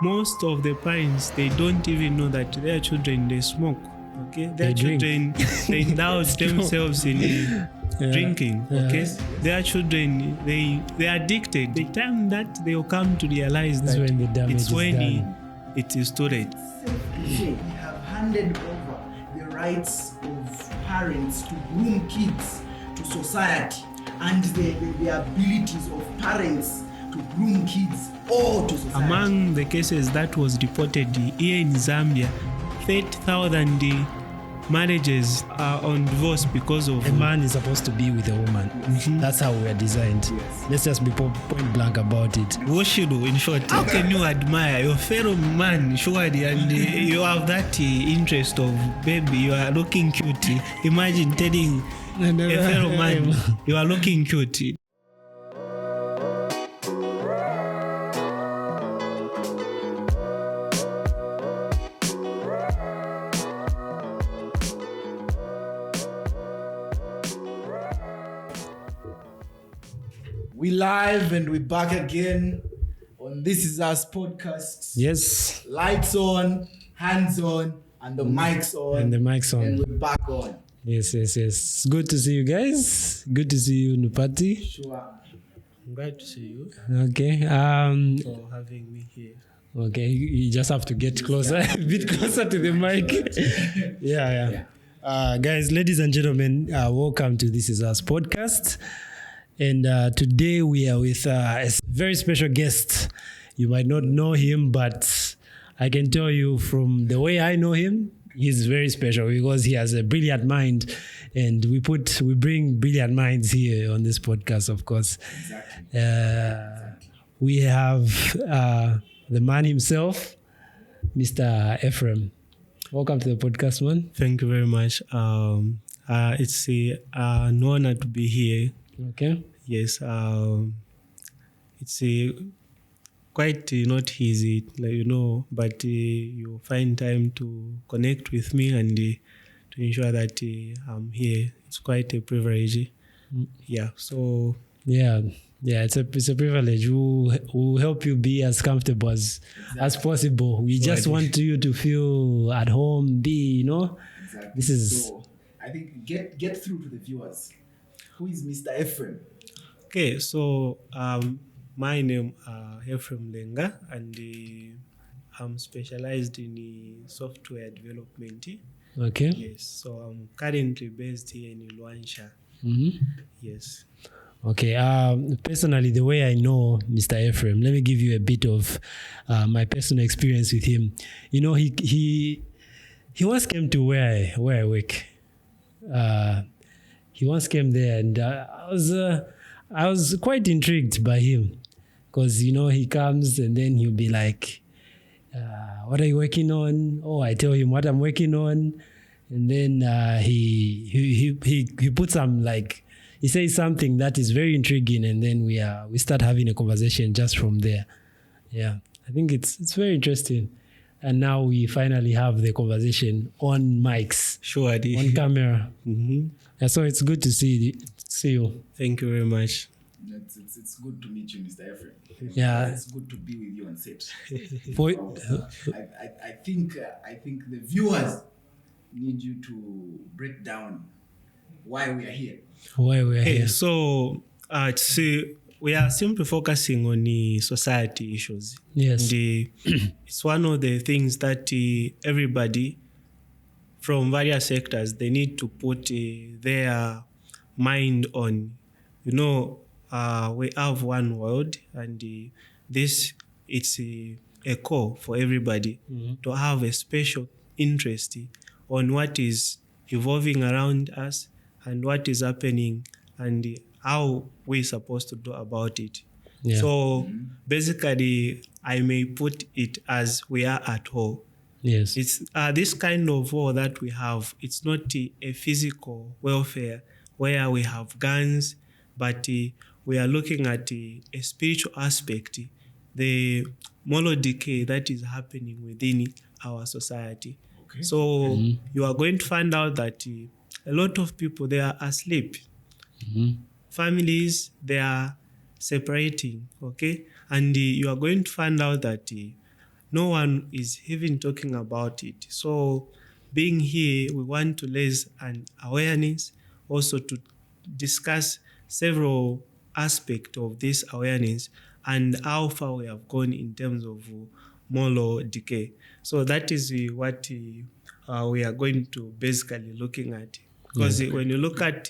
most of the parents, they don't even know that their children, they smoke. Okay, their children, they indulge themselves in drinking. Okay, their children, they are addicted. The time that they will come to realize that it's when it is too late. We have handed over the rights of parents to groom kids to society, and the abilities of parents to groom kids or to society. Among the cases that was reported here in Zambia, 30,000 marriages are on divorce because of... A man is supposed to be with a woman. Mm-hmm. That's how we are designed. Yes. Let's just be point blank about it. Woshido, in short, how can you admire your fellow man, surely, and you have that interest of, baby, you are looking cute. Imagine telling a fellow man, you are looking cute. We live and we're back again on This Is Uss podcast. Yes. Lights on, hands on, and the mics on. And we're back on. Yes. Good to see you guys. Good to see you, Ndupati. Sure. I'm glad to see you. Okay. For having me here. Okay. You just have to get closer, a bit closer to the mic. Yeah. Guys, ladies and gentlemen, welcome to This Is Uss podcast. And today we are with a very special guest. You might not know him, but I can tell you from the way I know him, he's very special because he has a brilliant mind. And we bring brilliant minds here on this podcast, of course. Exactly. We have the man himself, Mr. Ephraim. Welcome to the podcast, man. Thank you very much. It's an honor to be here. Okay. Yes. It's quite not easy, but you find time to connect with me and to ensure that I'm here. It's quite a privilege. Yeah. So. Yeah. It's a privilege. We'll help you be as comfortable as possible. We just want you to feel at home. Exactly. This is. So I think get through to the viewers. Who is Mr. Ephraim? Okay, so my name is Ephraim Lenga, and I'm specialized in software development. Okay. Yes, so I'm currently based here in Luansha. Mm-hmm. Yes. Okay. Personally, the way I know Mr. Ephraim, let me give you a bit of my personal experience with him. He once came to where I work. He once came there, and I was quite intrigued by him because he comes and then he'll be like, "What are you working on?" Oh, I tell him what I'm working on, and then he puts some he says something that is very intriguing, and then we start having a conversation just from there. Yeah, I think it's very interesting. And now we finally have the conversation on mics, on camera. Mm-hmm. Yeah, so it's good to see you. Thank you very much. It's good to meet you, Mr. Ephraim. Yeah, it's good to be with you on set. I think the viewers need you to break down why we are here. Here. So we are simply focusing on the society issues. Yes. And it's one of the things that everybody from various sectors, they need to put their mind on. We have one world, and it's a call for everybody to have a special interest on what is evolving around us and what is happening and how we're supposed to do about it. Yeah. So basically, I may put it as we are at war. Yes. It's this kind of war that we have. It's not a physical warfare where we have guns, but we are looking at a spiritual aspect, the moral decay that is happening within our society. Okay. So you are going to find out that a lot of people, they are asleep. Mm-hmm. Families, they are separating, okay? And you are going to find out that no one is even talking about it. So being here, we want to raise an awareness, also to discuss several aspects of this awareness and how far we have gone in terms of moral decay. So that is what we are going to basically looking at. Because when you look at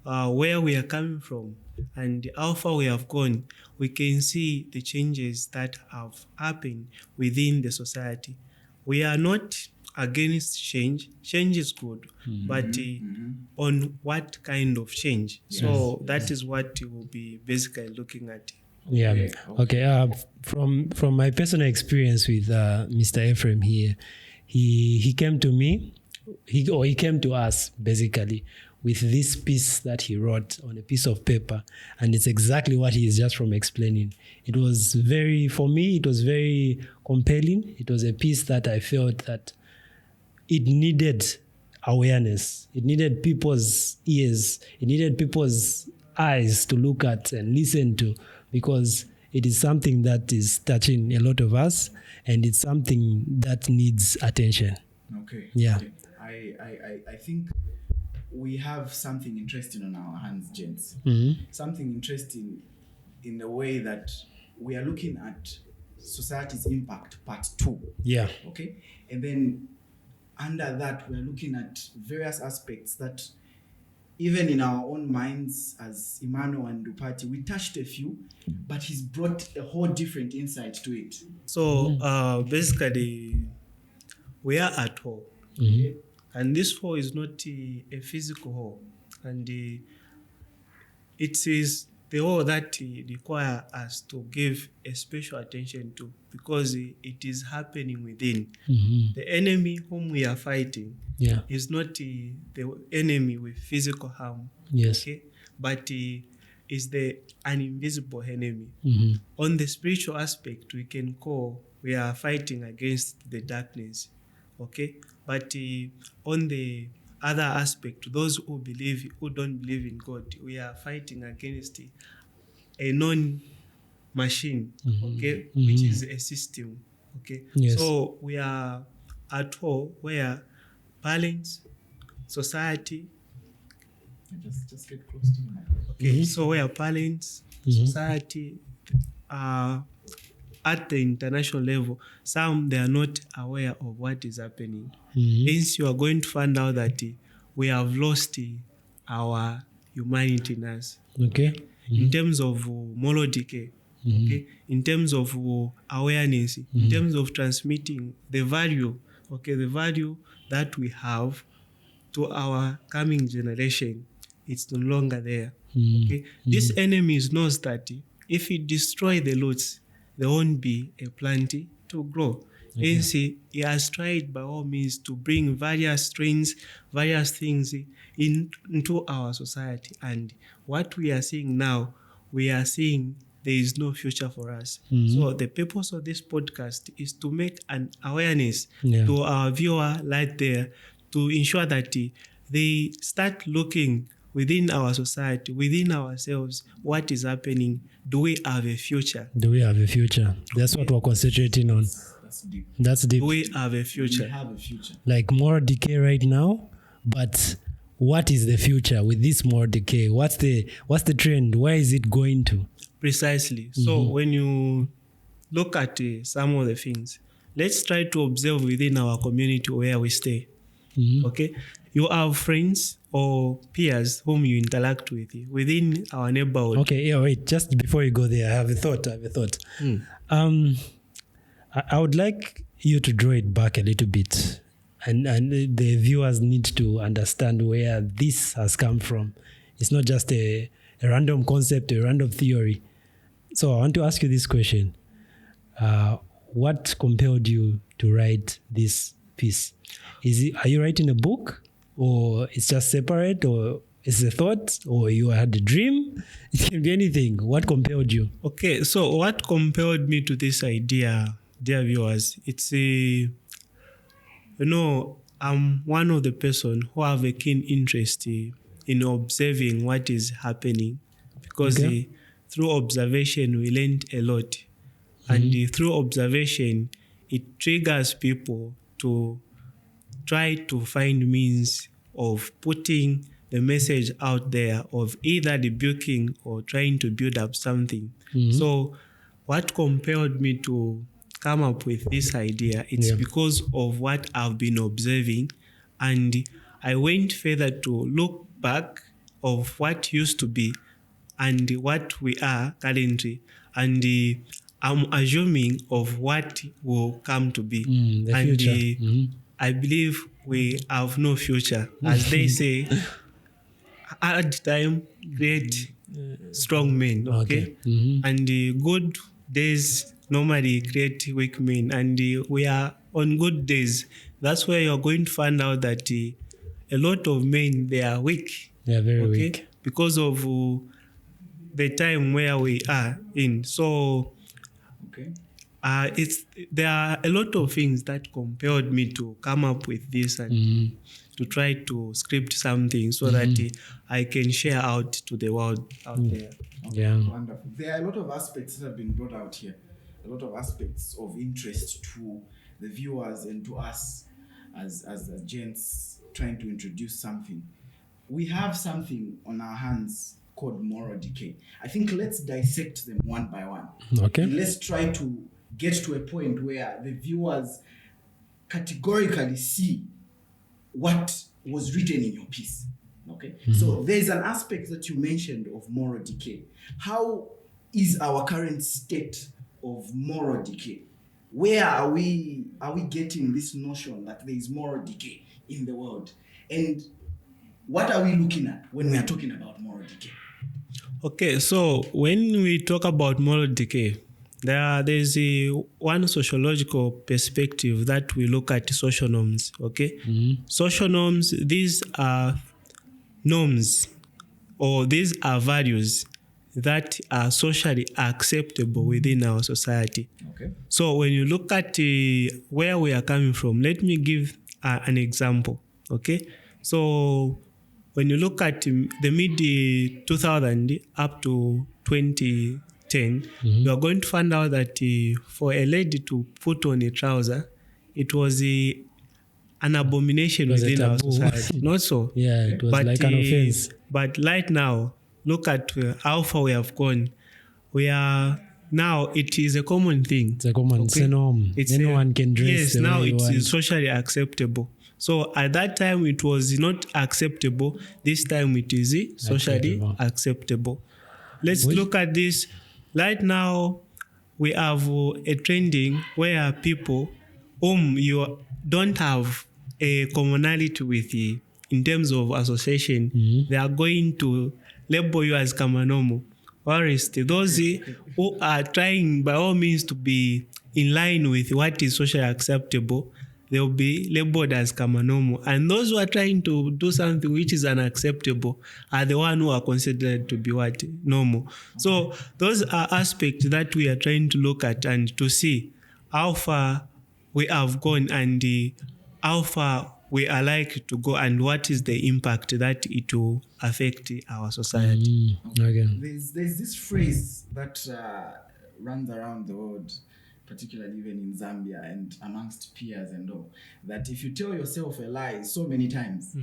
where we are coming from and how far we have gone, we can see the changes that have happened within the society. We are not against change. Change is good, but on what kind of change? Yes. So that is what we will be basically looking at. Yeah. Okay. From my personal experience with Mr. Ephraim here, he came to me, he came to us basically with this piece that he wrote on a piece of paper, and it's exactly what he is just from explaining. It was for me, it was very compelling. It was a piece that I felt that it needed awareness. It needed people's ears. It needed people's eyes to look at and listen to, because it is something that is touching a lot of us, and it's something that needs attention. Okay. Yeah. Okay. I think we have something interesting on our hands, gents. Something interesting in the way that we are looking at society's impact, part 2. Yeah. Okay. And then under that, we're looking at various aspects that even in our own minds as Emmanuel and Ndupati, we touched a few, but he's brought a whole different insight to it. So basically, we are at home. And this hall is not a physical hall. And it is the hall that require us to give a special attention to, because it is happening within. The enemy whom we are fighting is not the enemy with physical harm, okay? But is an invisible enemy. On the spiritual aspect, we can call we are fighting against the darkness, okay? But on the other aspect, those who don't believe in God, we are fighting against a non-machine, okay, which is a system, okay. Yes. So we are at home where parents, society. Just get close to me. Okay, so where parents, society at the international level, some they are not aware of what is happening. Hence, you are going to find out that we have lost our humanity in us. Okay. In terms of moral decay, okay, in terms of awareness, in terms of transmitting the value, okay, the value that we have to our coming generation, it's no longer there. Okay, this enemy knows that if he destroy the roots, there won't be a plant to grow. Hence, he has tried by all means to bring various strains, various things into our society. And what we are seeing now, we are seeing there is no future for us. So the purpose of this podcast is to make an awareness to our viewer right there, to ensure that they start looking within our society, within ourselves, what is happening. Do we have a future? Do we have a future? That's what we're concentrating on. That's deep. That's deep. Do we have a future? We have a future. Like more decay right now, but what is the future with this more decay? What's the trend? Where is it going to? Precisely. So when you look at some of the things, let's try to observe within our community where we stay. Okay, you have friends or peers whom you interact with within our neighborhood. Okay, yeah, wait. Just before you go there, I have a thought. I would like you to draw it back a little bit, and the viewers need to understand where this has come from. It's not just a random concept, a random theory. So I want to ask you this question. What compelled you to write this piece? Are you writing a book, or it's just separate, or it's a thought, or you had a dream? It can be anything. What compelled you? Okay, so what compelled me to this idea, dear viewers, it's I'm one of the person who have a keen interest in observing what is happening, because through observation we learned a lot, and through observation it triggers people to try to find means of putting the message out there of either rebuking or trying to build up something. So what compelled me to come up with this idea, it's because of what I've been observing, and I went further to look back of what used to be and what we are currently, and I'm assuming of what will come to be. The and future. I believe we have no future. As they say, hard time create strong men, okay? And good days normally create weak men, and we are on good days. That's where you're going to find out that a lot of men, they are weak. They are very weak. Because of the time where we are in. So there are a lot of things that compelled me to come up with this and to try to script something so that I can share out to the world out there. Yeah. Wonderful. There are a lot of aspects that have been brought out here, a lot of aspects of interest to the viewers and to us as gents trying to introduce something. We have something on our hands called moral decay. I think let's dissect them one by one. Okay. And let's try to get to a point where the viewers categorically see what was written in your piece. Okay. So there's an aspect that you mentioned of moral decay. How is our current state of moral decay? Where are we getting this notion that there is moral decay in the world? And what are we looking at when we are talking about moral decay? Okay, so when we talk about moral decay, there's one sociological perspective that we look at social norms, okay? Social norms, these are norms or these are values that are socially acceptable within our society. Okay. So when you look at where we are coming from, let me give an example, okay? So when you look at the mid-2000 up to 2010, you are going to find out that for a lady to put on a trouser, it was an abomination within our society. Not so. Yeah, it was like an offense. But right now, look at how far we have gone. We are now, it is a common thing. It's a common, it's a norm. Anyone can dress. Yes, now it is socially acceptable. So at that time, it was not acceptable. This time, it is socially acceptable. Let's look at this. Right now, we have a trending where people whom you don't have a commonality with in terms of association, they are going to label you as Kamanomo. Whereas those who are trying by all means to be in line with what is socially acceptable, they will be labeled as Kamanomo. And those who are trying to do something which is unacceptable are the ones who are considered to be what? Normal. So those are aspects that we are trying to look at and to see how far we have gone and how far we are likely to go and what is the impact that it will affect our society. Okay. There's this phrase that runs around the world, particularly even in Zambia and amongst peers and all, that if you tell yourself a lie so many times,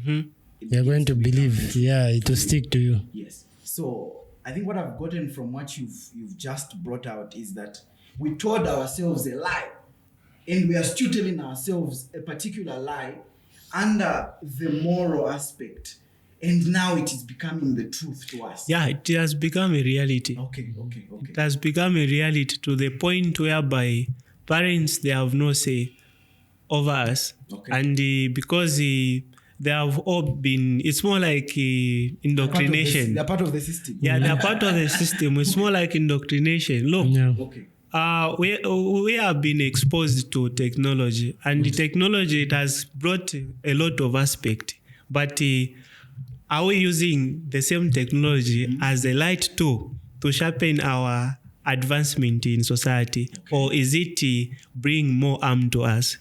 you're going to believe, it will stick to you. Yes. So I think what I've gotten from what you've just brought out is that we told ourselves a lie, and we are still telling ourselves a particular lie under the moral aspect, and now it is becoming the truth to us. Yeah, it has become a reality. Okay. It has become a reality to the point whereby parents, they have no say over us. Okay. And because they have all been, it's more like indoctrination. They're part of the system. Yeah, they're part of the system. It's more like indoctrination. Look, we have been exposed to technology, and the technology, it has brought a lot of aspect. But are we using the same technology as a light tool to sharpen our advancement in society, or is it bring more harm to us?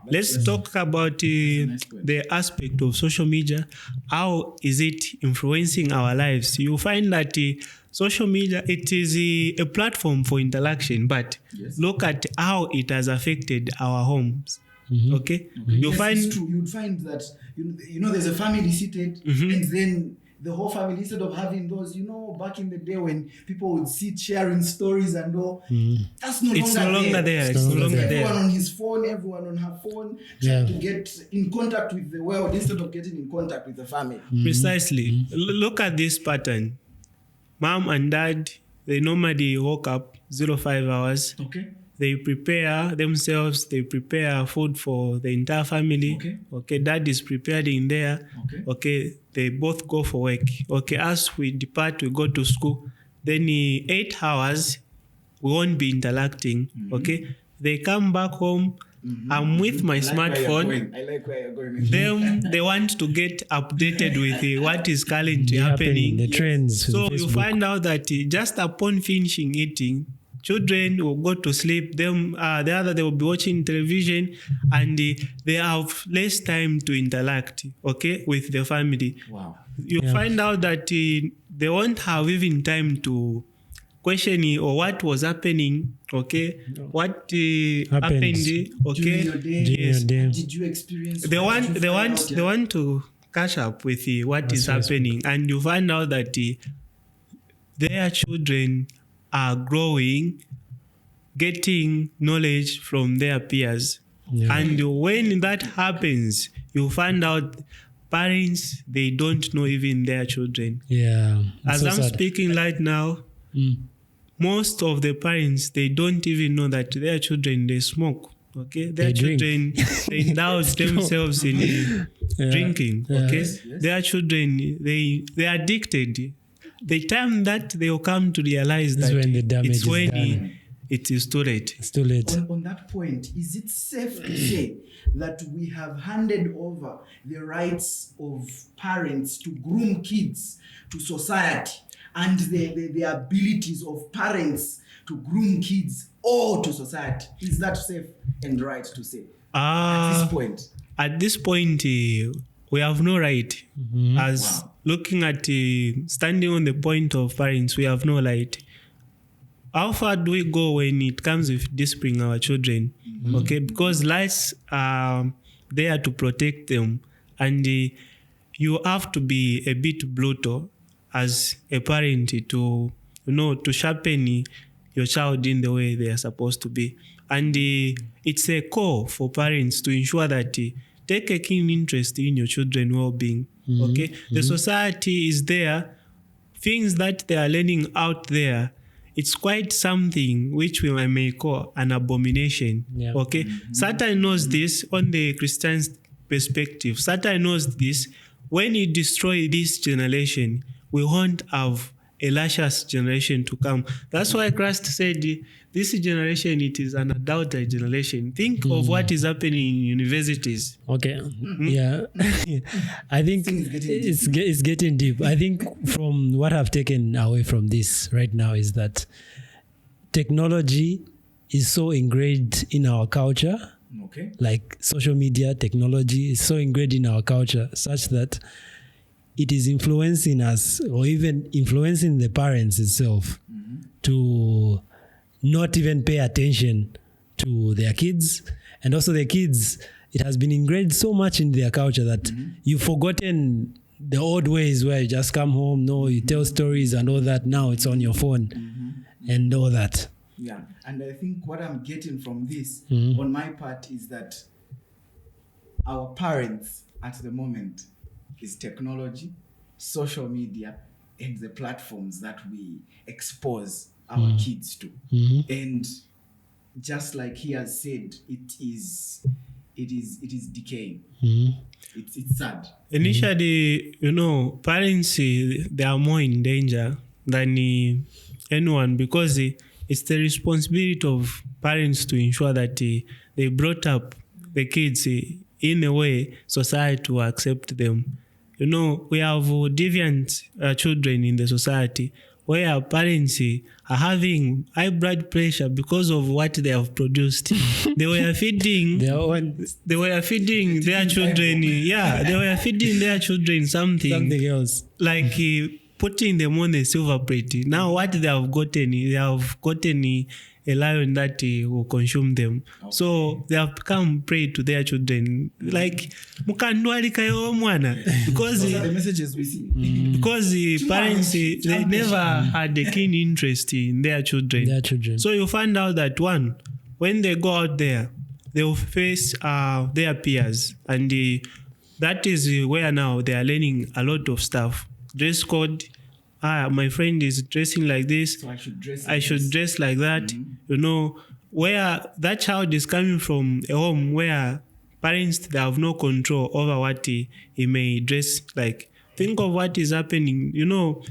Let's talk about the aspect of social media. How is it influencing our lives? You find that social media, it is a platform for interaction, but Yes. look at how it has affected our homes. Okay? You'll Yes, find it's true. You'd find that you know there's a family seated, and then the whole family, instead of having those, back in the day when people would sit sharing stories and all, that's no it's longer no longer there. It's no longer Everyone there. on his phone, everyone on her phone, trying to get in contact with the world instead of getting in contact with the family. Precisely. Look at this pattern. Mom and dad, they normally woke up 05 hours. Okay. They prepare themselves, they prepare food for the entire family. Okay, dad is preparing there. Okay, they both go for work. Okay, as we depart, we go to school. Then 8 hours, we won't be interacting. Okay, they come back home. I'm with my smartphone. I like where you're going with this. Them, they want to get updated with what is currently happening. The trends. So on you Facebook. find out that just upon finishing eating, children will go to sleep. Them, the other, they will be watching television, and they have less time to interact. Okay, with the family. Wow. You find out that they won't have even time to question or what was happening. Okay, what happened. Okay, During your day, yes. did you experience? They what did you want find out? they want to catch up with what is happening, and you find out that their children are growing, getting knowledge from their peers. And when that happens, you find out parents, they don't know even their children. Yeah. As so I'm sad. speaking right now, most of the parents, they don't even know that their children, they smoke. Okay, their They drink. children, they indulge themselves in drinking. Okay, their children, they are addicted. The time that they will come to realize This is that when the damage it's is when done. it is too late. It's too late. On that point, is it safe to say that we have handed over the rights of parents to groom kids to society, and the abilities of parents to groom kids all to society? Is that safe and right to say at this point? At this point, we have no right. As looking at standing on the point of parents, we have no right. How far do we go when it comes with disciplining our children? Okay, because lights are there to protect them, and you have to be a bit brutal as a parent to to sharpen your child in the way they are supposed to be. And it's a call for parents to ensure that take a keen interest in your children's well-being. Okay, the society is there. Things that they are learning out there, it's quite something which we may call an abomination. Yeah. Okay, Satan knows this on the Christian perspective. Satan knows this. When he destroys this generation, we won't have a luscious generation to come. That's why Christ said, this generation, it is an adulterate generation. Think of what is happening in universities. Okay. Yeah. I think it's getting deep. I think from what I've taken away from this right now is that technology is so ingrained in our culture. Okay. Like social media, technology is so ingrained in our culture such that it is influencing us, or even influencing the parents itself, to not even pay attention to their kids. And also the kids, it has been ingrained so much in their culture that you've forgotten the old ways where you just come home, you tell stories and all that. Now it's on your phone and all that. Yeah, and I think what I'm getting from this on my part is that our parents at the moment is technology, social media, and the platforms that we expose our kids to. And just like he has said, it is decaying. It's sad. Initially, parents, they are more in danger than anyone, because it's the responsibility of parents to ensure that they brought up the kids in a way society will accept them. We have deviant children in the society where parents are having high blood pressure because of what they have produced. They were feeding their children. They were feeding their children something else. like putting them on the silver plate. Now what they have gotten a lion that will consume them. Okay. So they have become prey to their children. Like mukandwalika yo mwana because those are the messages we see. Because the parents they never had a keen interest in their children. So you find out that one, when they go out there, they will face their peers, and that is where now they are learning a lot of stuff. Dress code. My friend is dressing like this, so I should dress like that. You know, where that child is coming from a home where parents, they have no control over what he may dress like. Think of what is happening. You know,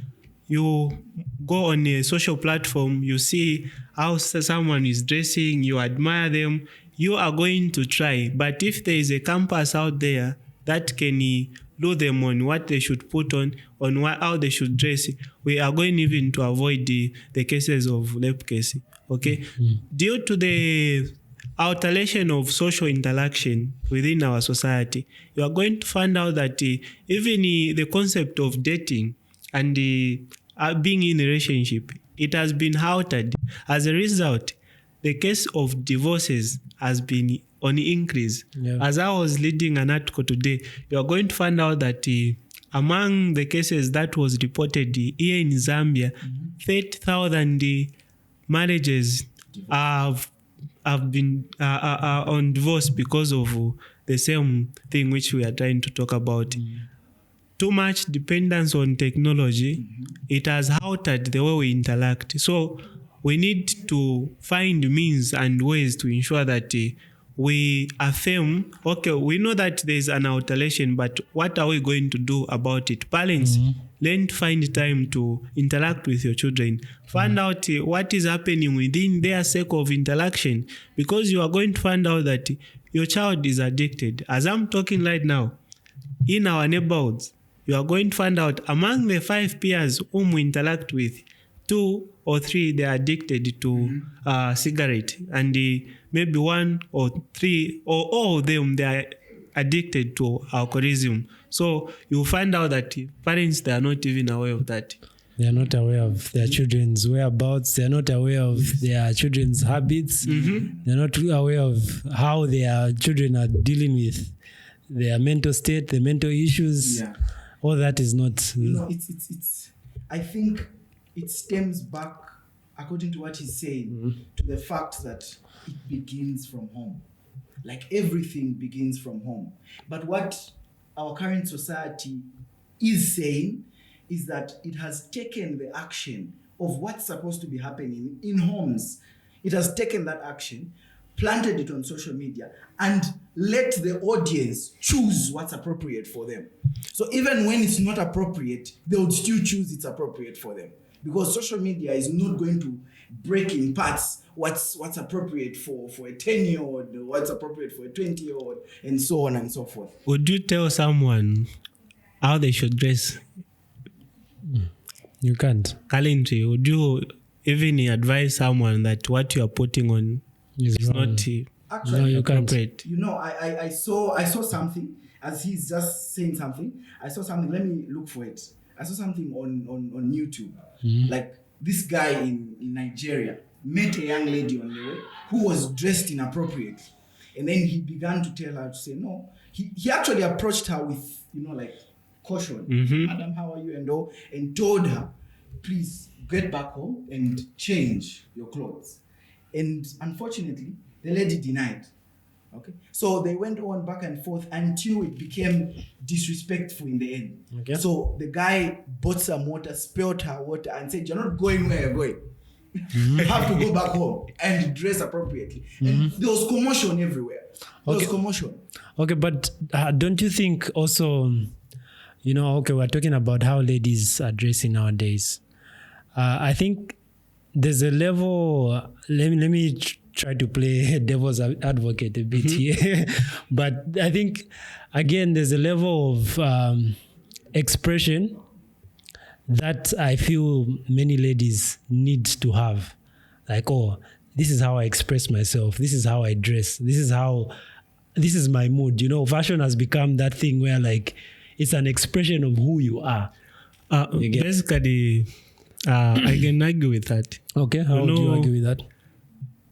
you go on a social platform, you see how someone is dressing, you admire them, you are going to try. But if there is a campus out there that can do them on what they should put on how they should dress, we are going even to avoid the cases of rape cases. Okay? Due to the alteration of social interaction within our society, you are going to find out that even the concept of dating and being in a relationship, it has been altered. As a result, the case of divorces has been on increase. Yeah. As I was reading an article today, you are going to find out that among the cases that was reported here in Zambia, 30,000 marriages have been on divorce because of the same thing which we are trying to talk about. Too much dependence on technology, it has altered the way we interact. So we need to find means and ways to ensure that we affirm, okay, we know that there's an alteration, but what are we going to do about it? Parents, learn to find time to interact with your children. Find out what is happening within their circle of interaction, because you are going to find out that your child is addicted. As I'm talking right now, in our neighborhoods, you are going to find out among the 5 peers whom we interact with, 2 or 3, they are addicted to cigarette, and maybe 1 or 3 or all of them, they are addicted to alcoholism. So you find out that parents, they are not even aware of that. They are not aware of their children's whereabouts. They are not aware of their children's habits. They are not aware of how their children are dealing with their mental state, the mental issues. Yeah. All that is not. You know, it's. I think it stems back, according to what he's saying, to the fact that it begins from home. Like everything begins from home. But what our current society is saying is that it has taken the action of what's supposed to be happening in homes. It has taken that action, planted it on social media, and let the audience choose what's appropriate for them. So even when it's not appropriate, they would still choose it's appropriate for them. Because social media is not going to break in parts what's appropriate for a 10-year-old, what's appropriate for a 20-year-old, and so on and so forth. Would you tell someone how they should dress? You can't. Currently, would you even advise someone that what you are putting on is not actually, no, you appropriate? You know, I saw something, as he's just saying something. I saw something, let me look for it. I saw something on YouTube. Like this guy in Nigeria met a young lady on the way who was dressed inappropriately. And then he began to tell her to say no. He actually approached her with, like, caution. Madam, how are you? And told her, please get back home and change your clothes. And unfortunately, the lady denied. Okay, so they went on back and forth until it became disrespectful in the end. Okay. So the guy bought some water, spilled her water, and said, "You're not going where you're going. You have to go back home and dress appropriately." And there was commotion everywhere. There was commotion. Okay, but don't you think also, we're talking about how ladies are dressing nowadays. I think there's a level. Let me try to play devil's advocate a bit here, but I think again there's a level of expression that I feel many ladies need to have. Like, oh, this is how I express myself. This is how I dress. This is my mood. Fashion has become that thing where, like, it's an expression of who you are. You get- Basically, I can argue with that. Okay, how do you know, argue with that?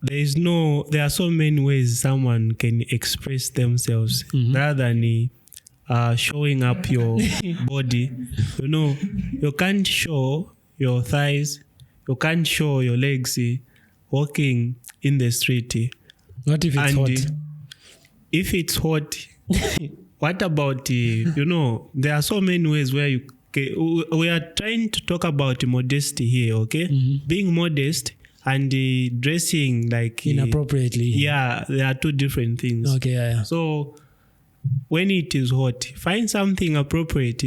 There are so many ways someone can express themselves rather than showing up your body. You can't show your thighs, you can't show your legs walking in the street. What if it's And hot? if it's hot, what about, there are so many ways where we are trying to talk about modesty here, okay? Being modest and dressing like Inappropriately. yeah, there are two different things. Okay, yeah. So when it is hot, find something appropriate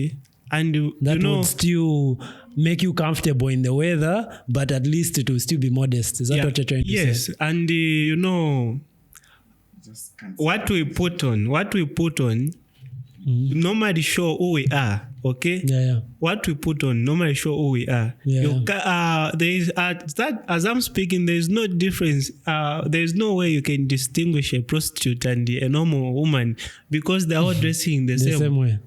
and That would still make you comfortable in the weather, but at least it will still be modest. Is that what you're trying to say? Yes, and Just can't what we put on normally show who we are, okay? Yeah. What we put on normally show who we are. There is that as I'm speaking, there is no difference. There is no way you can distinguish a prostitute and a normal woman because they are all dressing the The same way.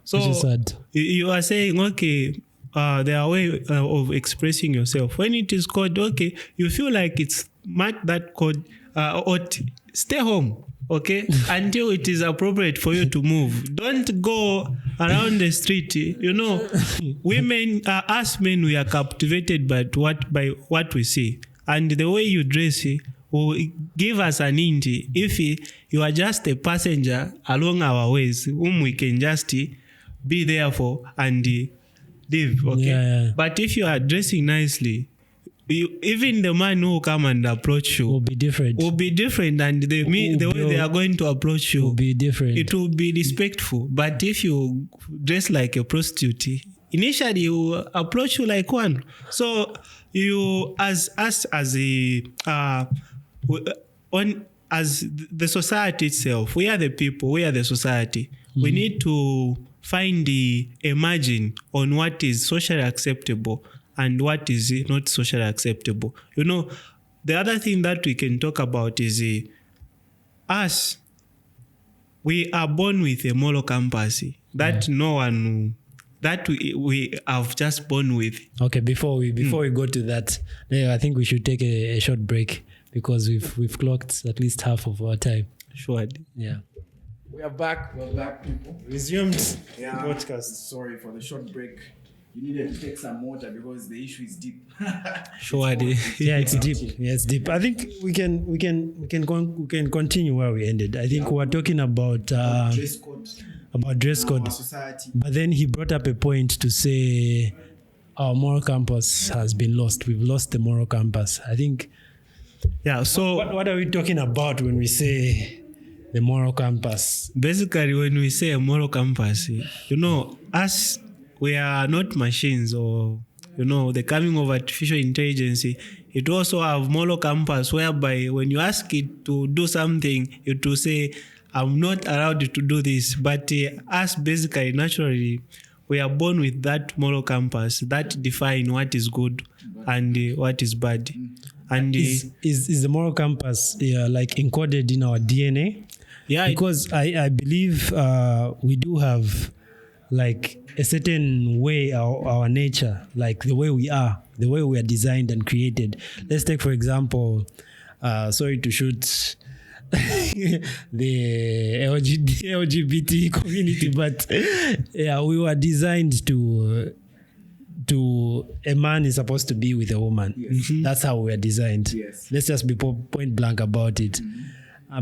So Which is sad. you are saying, okay, there are way of expressing yourself. When it is called, okay, you feel like it's that called, stay home. Okay, until it is appropriate for you to move. Don't go around the street. Women, us men, we are captivated by what we see, and the way you dress will give us an hint if you are just a passenger along our ways, whom we can just be there for and live. Okay, Yeah. but if you are dressing nicely, even the man who will come and approach you Will be different. and the way they are going to approach you Will be different. it will be respectful. But if you dress like a prostitute, initially you will approach you like one. So you as the society itself, we are the people, we are the society. We need to find a margin on what is socially acceptable and what is not socially acceptable. The other thing that we can talk about is us. We are born with a moral compass that no one that we have just born with. Okay, before we go to that, I think we should take a short break because we've clocked at least half of our time. Sure. Yeah. We're back, people. Resumed podcast. Sorry for the short break. You needed to take some water because the issue is deep. Sure. Yeah, it's deep. Yeah, it's deep. I think we can continue where we ended. I think we're talking about Dress code. about dress code. Our society. But then he brought up a point to say our moral compass has been lost. We've lost the moral compass. I think. Yeah. So What are we talking about when we say the moral compass? basically, when we say a moral compass, us, we are not machines or, the coming of artificial intelligence. It also have moral compass whereby when you ask it to do something, it will say, I'm not allowed to do this. But us basically, naturally, we are born with that moral compass that define what is good and what is bad. And Is the moral compass like encoded in our DNA? yeah, Because I believe we do have like a certain way our nature, like the way we are designed and created. Let's take, for example, sorry to shoot the LGBT community, but yeah, we were designed to a man is supposed to be with a woman. Yes. That's how we are designed. Yes. Let's just be point blank about it.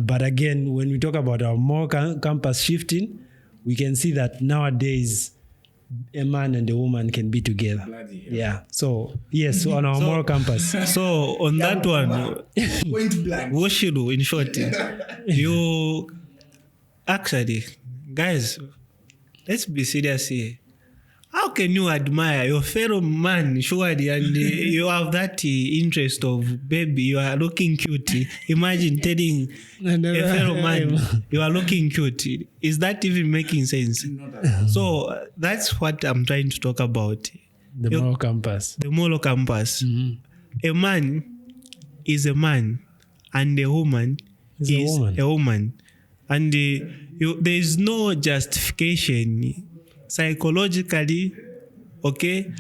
But again, when we talk about our moral compass shifting, we can see that nowadays a man and a woman can be together. Bloody hell. Yeah. So yes, on our moral compass. so on that one, Point blank. Woshiru, in short, you actually, guys, let's be serious here. How can you admire your fellow man, surely, and you have that interest of, baby, you are looking cute. Imagine telling a fellow man, you are looking cute. Is that even making sense? Not at all. So that's what I'm trying to talk about. The moral compass. The moral compass. A man is a man, and a woman Is is a woman. a woman. And there is no justification psychologically okay,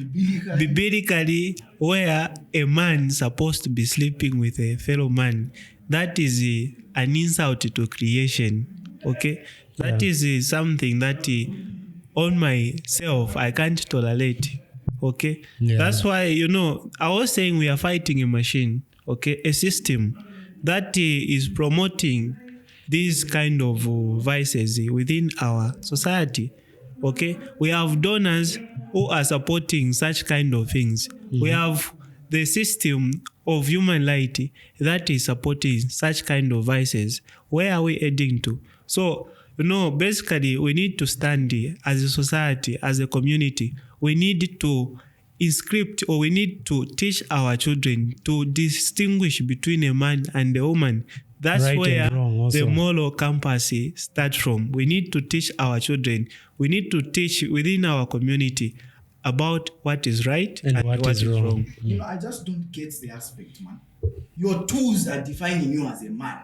biblically, where a man is supposed to be sleeping with a fellow man, that is an insult to creation, okay? That is something that on myself I can't tolerate, okay? That's why, I was saying we are fighting a machine, okay? A system that is promoting these kind of vices within our society, okay? We have donors who are supporting such kind of things. We have the system of human right that is supporting such kind of vices. Where are we heading to? So, basically we need to stand as a society, as a community. We need to inscript, or we need to teach our children to distinguish between a man and a woman. That's right, where the moral compass starts from. We need to teach our children. We need to teach within our community about what is right and what is wrong. I just don't get the aspect, man. Your tools are defining you as a man.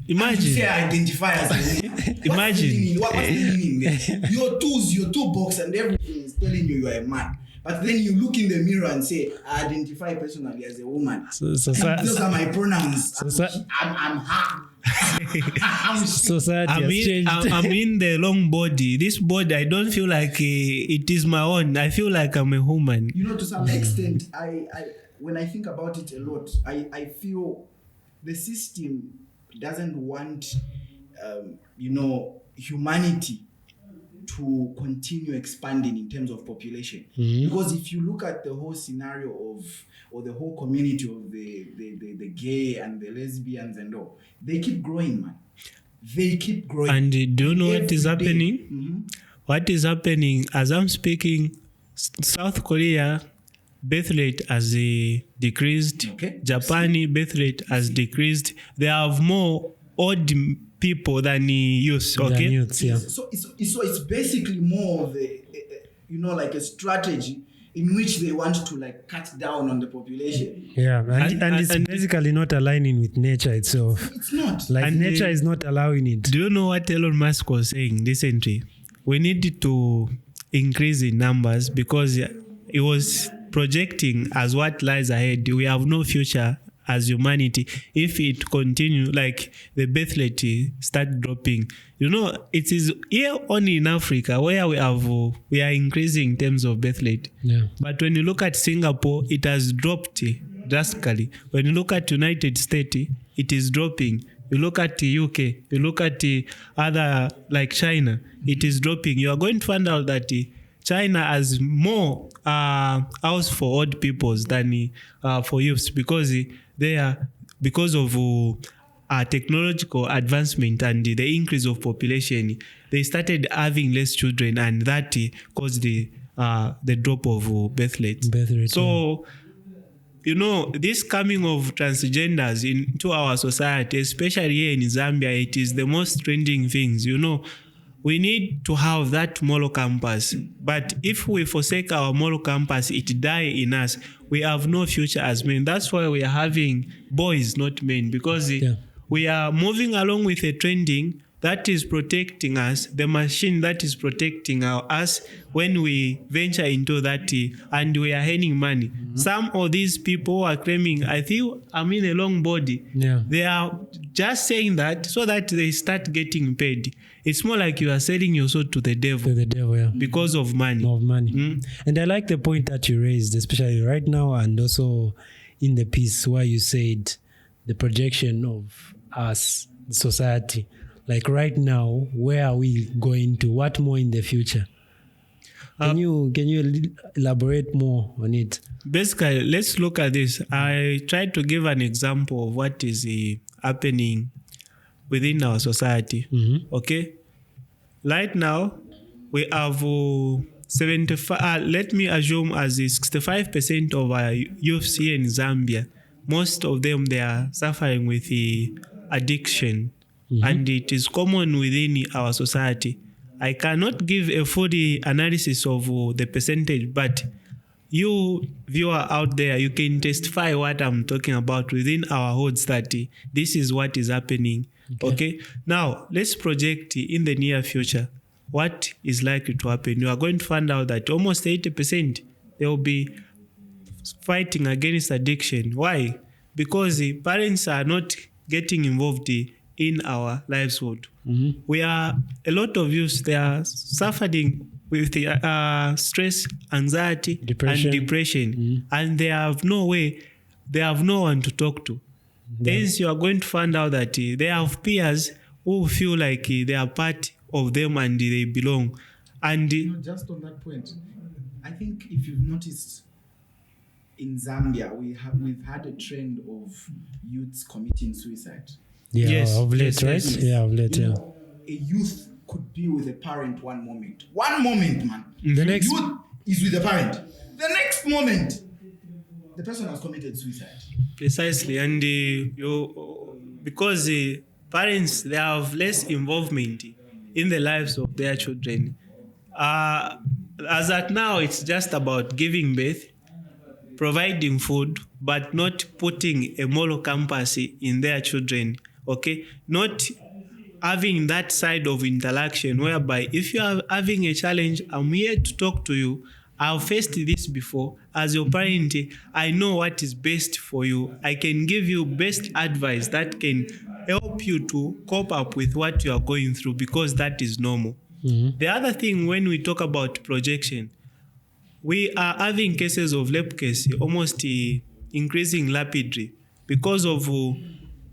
Imagine. You say identify as a woman. Imagine. What's the meaning there? Your tools, your toolbox and everything is telling you are a man. But then you look in the mirror and say, I identify personally as a woman. Those are my pronouns. I'm her. Society has changed. I'm in the long body. This body, I don't feel like it is my own. I feel like I'm a woman. To some extent, I when I think about it a lot, I feel the system doesn't want, humanity to continue expanding in terms of population. Because if you look at the whole scenario or the whole community of the gay and the lesbians and all, they keep growing, man. They keep growing. And do you know what is happening? What is happening as I'm speaking? South Korea birth rate has decreased. Okay. Japan birth rate has decreased. They have more old people than youth. Okay. Than youths, yeah. So it's basically more of a like a strategy in which they want to like cut down on the population. Yeah, and it's basically not aligning with nature itself. It's not. Like nature is not allowing it. Do you know what Elon Musk was saying recently? We need to increase in numbers because he was projecting as what lies ahead. We have no future as humanity if it continue like the birth rate start dropping. It is here only in Africa where we are increasing in terms of birth rate. Yeah. But when you look at Singapore, it has dropped drastically. When you look at United States, it is dropping. You look at the UK, you look at the other like China, it is dropping. You are going to find out that China has more house for old peoples than for youths because because of technological advancement and the increase of population, they started having less children, and that caused the drop of birth rate. So, this coming of transgenders into our society, especially here in Zambia, it is the most trending things. We need to have that moral compass. But if we forsake our moral compass, it die in us. We have no future as men. That's why we are having boys, not men, because we are moving along with a trending that is protecting us, the machine that is protecting us when we venture into that and we are earning money. Some of these people are claiming, I feel I'm in a long body. Yeah. They are just saying that so that they start getting paid. It's more like you are selling your soul to the devil. Because of money. And I like the point that you raised, especially right now and also in the piece where you said the projection of us, society. Like right now, where are we going to? What more in the future? Can you elaborate more on it? Basically, let's look at this. I tried to give an example of what is happening within our society. Okay, right now we have 75. Let me assume as 65% of our youths here in Zambia. Most of them they are suffering with addiction. And it is common within our society. I cannot give a full analysis of the percentage, but you viewer out there, you can testify what I'm talking about within our whole study. This is what is happening. Okay. Now, let's project in the near future what is likely to happen. You are going to find out that almost 80% they will be fighting against addiction. Why? Because parents are not getting involved in our livelihood. We are, a lot of youth, they are suffering with stress, anxiety, Depression. and depression, and they have no way, they have no one to talk to. Hence, you are going to find out that they have peers who feel like they are part of them and they belong. And Just on that point, I think if you've noticed, in Zambia, we've had a trend of youths committing suicide. Yeah, Yes, of late, yes, right? yes, yes. Yeah, of late, You yeah. know, a youth could be with a parent one moment, man. The next, Youth is with the parent. The next moment, the person has committed suicide. precisely, and because parents, they have less involvement in the lives of their children. As at now, it's just about giving birth, providing food, but not putting a moral compass in their children. Okay, not having that side of interaction whereby if you are having a challenge, I'm here to talk to you. I've faced this before. As your parent, I know what is best for you. I can give you best advice that can help you to cope up with what you are going through, because that is normal. The other thing, when we talk about projection, we are having cases of rape case almost increasing rapidly because of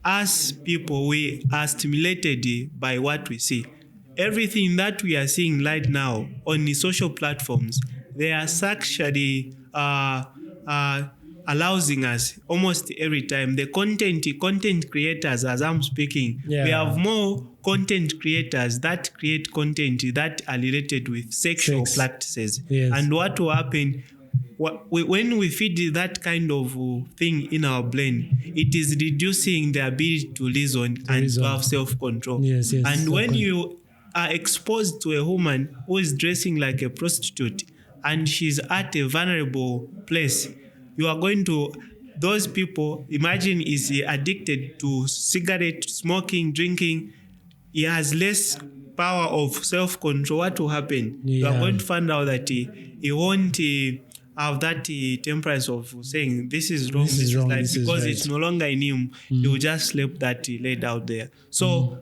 us people. We are stimulated by what we see. Everything that we are seeing right now on the social platforms, they are sexually allowing us almost every time. The content creators, as I'm speaking, we have more content creators that create content that are related with sexual practices. Yes. And what will happen when we feed that kind of thing in our brain, it is reducing the ability to reason and to have self-control. Yes, yes, and when self-control. you are exposed to a woman who is dressing like a prostitute and she's at a vulnerable place, you are going to, those people, imagine, is addicted to cigarette, smoking, drinking, he has less power of self-control. What will happen? You are going to find out that he won't have that temperance of saying this is wrong, this is wrong, right, this is because right. it's no longer in him. He will just sleep that laid out there. So,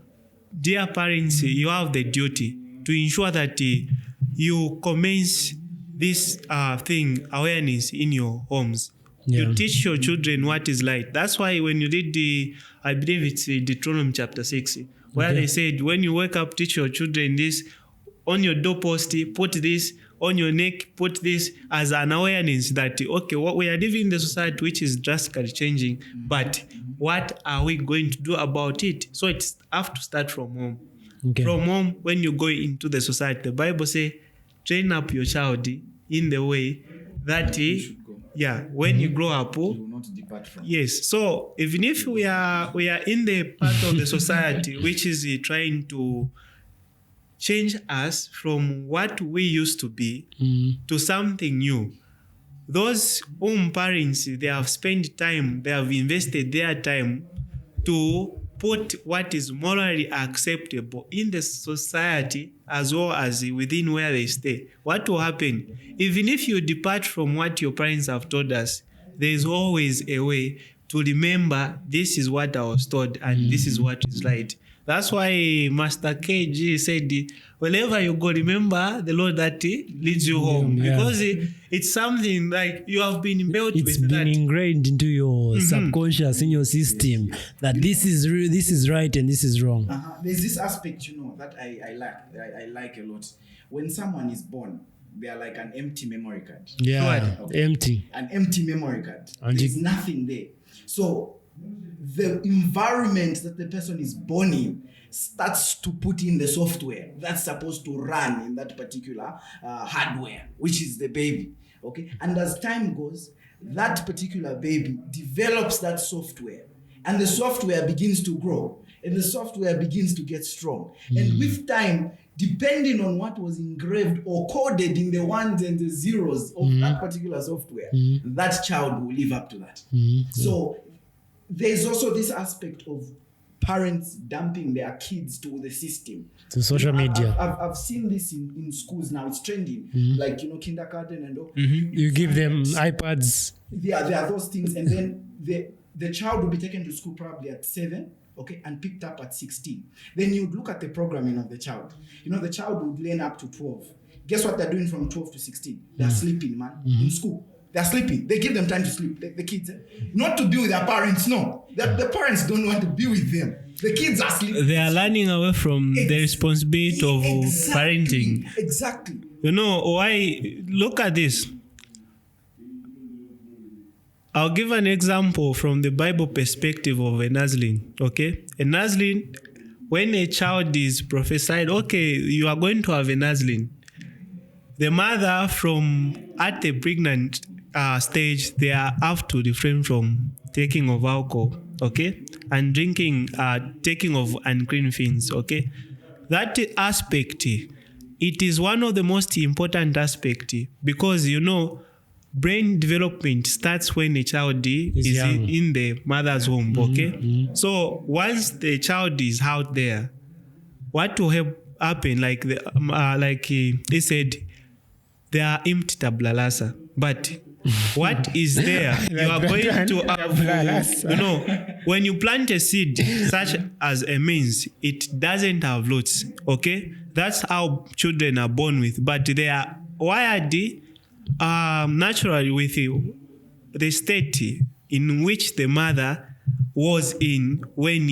dear parents, you have the duty to ensure that you commence this thing, awareness, in your homes. Yeah. You teach your children what is right. That's why when you read I believe it's Deuteronomy chapter 6, where they said, when you wake up, teach your children this, on your doorpost, put this, on your neck, put this, as an awareness that, okay, what we are living in the society which is drastically changing, but what are we going to do about it? So it's have to start from home. Okay. From home, when you go into the society, the Bible says, train up your child in the way that when you grow up, You will not depart from. yes. So even if we are in the part of the society which is trying to change us from what we used to be to something new, those home parents, they have spent time, they have invested their time to put what is morally acceptable in the society as well as within where they stay. What will happen? Even if you depart from what your parents have told us, there is always a way to remember this is what I was told and this is what is right. That's why Master KG said, wherever you go, remember the Lord that leads you home. Yeah. Because it's something like you have been built It's with been that. ingrained into your subconscious, in your system, that this is right and this is wrong. There's this aspect, that I like a lot. When someone is born, they are like an empty memory card. Yeah, What? empty. An empty memory card. And There's nothing there. So the environment that the person is born in starts to put in the software that's supposed to run in that particular hardware, which is the baby. Okay, and as time goes, that particular baby develops that software, and the software begins to grow, and the software begins to get strong. And with time, depending on what was engraved or coded in the ones and the zeros of that particular software, that child will live up to that. So there's also this aspect of parents dumping their kids to the system. To social media. I've seen this in schools now. It's trending. Like, kindergarten and all. You give them iPads. There are those things. And then the child will be taken to school probably at 7, okay, and picked up at 16. Then you'd look at the programming of the child. The child would learn up to 12. Guess what they're doing from 12 to 16? They're sleeping, man, in school. They're sleeping. They give them time to sleep, the kids. Not to be with their parents, no. The parents don't want to be with them. The kids are sleeping. They are learning away from the responsibility of parenting. Exactly. Why? Look at this. I'll give an example from the Bible perspective of a nursling, okay? A nursling, when a child is prophesied, okay, you are going to have a nursling. The mother at the pregnant stage, they have to refrain from taking of alcohol, okay? And taking of unclean things, okay? That aspect, it is one of the most important aspects because, brain development starts when a child is in the mother's womb, okay? So once the child is out there, what will happen? Like he said, they are empty tabula rasa. But what is there? You are going to have, when you plant a seed such as a maize, it doesn't have roots, okay? That's how children are born with. But they are wired naturally with the state in which the mother was in when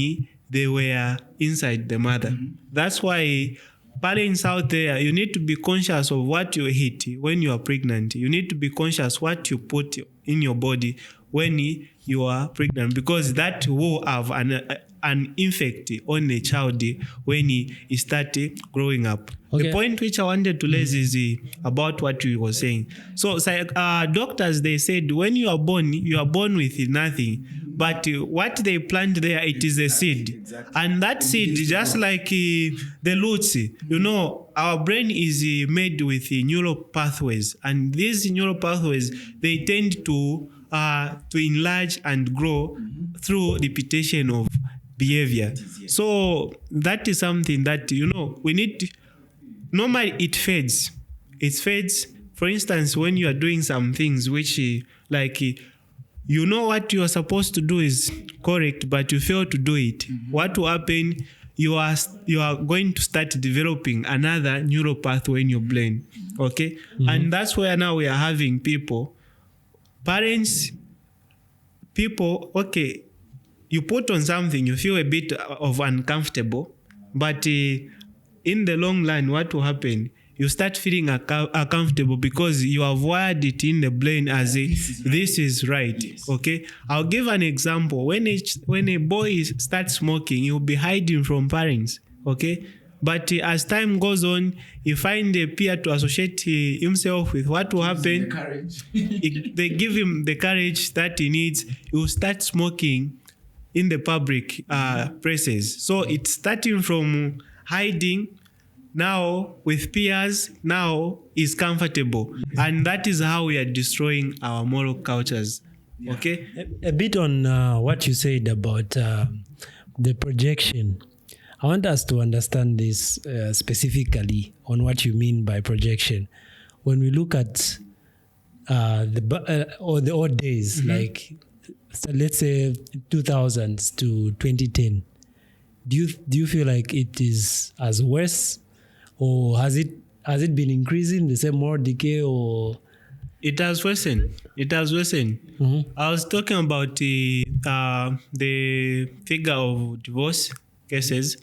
they were inside the mother. That's why parents out there, you need to be conscious of what you eat when you are pregnant. You need to be conscious what you put in your body when you are pregnant, because that will have an effect on the child when he started growing up. Okay. The point which I wanted to raise is about what you were saying. So doctors, they said when you are born with nothing. But what they plant there, it is a seed. Exactly. And that seed, just like the roots, our brain is made with neural pathways. And these neural pathways, they tend to enlarge and grow through repetition of behavior. So that is something that, we need to, normally it fades. It fades. For instance, when you are doing some things which what you are supposed to do is correct, but you fail to do it. What will happen? You are going to start developing another neural pathway in your brain. Okay? And that's where now we are having parents, okay, you put on something, you feel a bit of uncomfortable, but in the long run, what will happen? You start feeling uncomfortable because you have wired it in the brain as this is right. Yes. Okay, I'll give an example. When a boy starts smoking, he'll be hiding from parents. Okay, but as time goes on, he finds a peer to associate himself with. What will happen? The courage. They give him the courage that he needs. He will start smoking in the public places. So it's starting from hiding. Now with peers, now is comfortable. And that is how we are destroying our moral cultures. Yeah. Okay? A bit on what you said about the projection. I want us to understand this specifically on what you mean by projection. When we look at the old days, like so let's say 2000s to 2010, do you feel like it is as worse? Or has it been increasing the same more decay, or it has worsened? It has worsened. I was talking about the figure of divorce cases.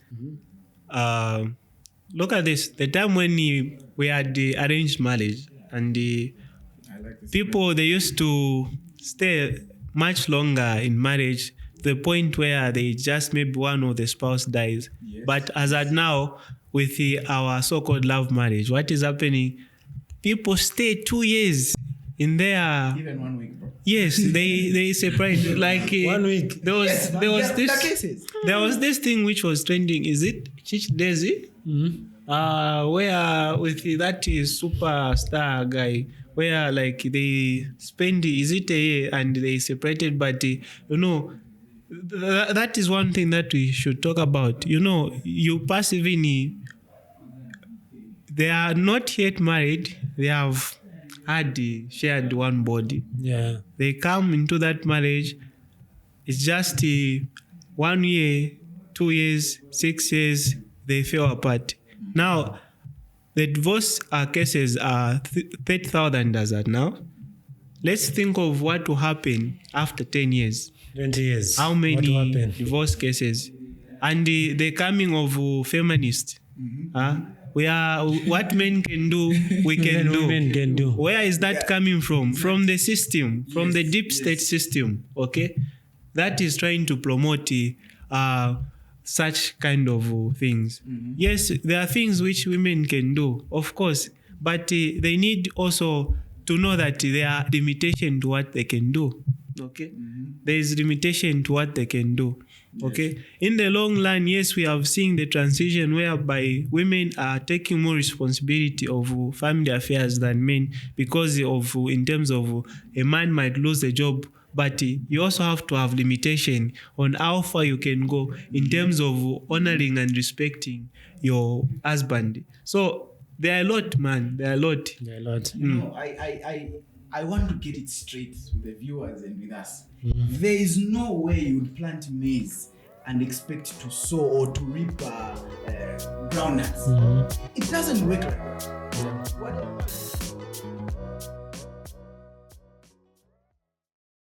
Look at this. The time when we had the arranged marriage, and people, they used to stay much longer in marriage, to the point where they just maybe one of the spouse dies. Yes. But as at now, with our so-called love marriage, what is happening? People stay 2 years in their... Even 1 week, bro. Yes, they separate. Like 1 week. There was this thing which was trending. Is it Chich Daisy? Where with that superstar guy, where like they spend, is it a year and they separated, but that is one thing that we should talk about. You passive in, they are not yet married. They have had shared one body. Yeah. They come into that marriage. It's just 1 year, 2 years, 6 years, they fell apart. Now, the divorce cases are 30,000 as at now. Let's think of what will happen after 10 years. 20 years. How What many happened? divorce cases? And the coming of feminists. We are what men can do, we can Even do. women can do. Where is that coming from? From the system, from the deep state system. Okay, that is trying to promote such kind of things. Yes, there are things which women can do, of course, but they need also to know that there are limitations to what they can do. Okay, there is limitation to what they can do. Okay, in the long run, yes, we have seen the transition whereby women are taking more responsibility of family affairs than men, because of in terms of a man might lose a job, but you also have to have limitation on how far you can go in terms of honoring and respecting your husband. So there are a lot, man. There are a lot. Yeah, a lot. I want to get it straight with the viewers and with us. There is no way you would plant maize and expect to sow or to reap groundnuts. It doesn't work like that. What